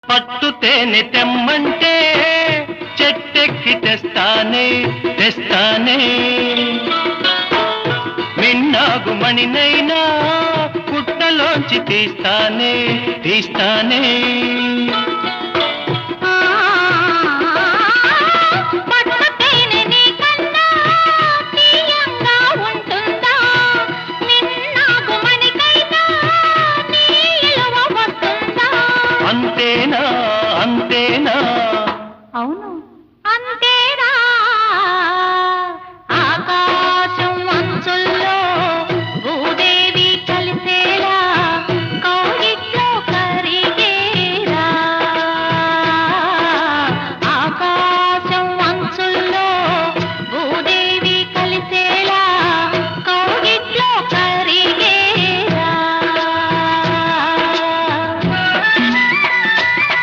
పట్టు తేనె తెమ్మంటే చెట్టెక్కి తెస్తానే తెస్తానే మిన్నాగు మణినైనా పుట్టలోంచి తీస్తానే తీస్తానే అంతేనా అంతేనా అవును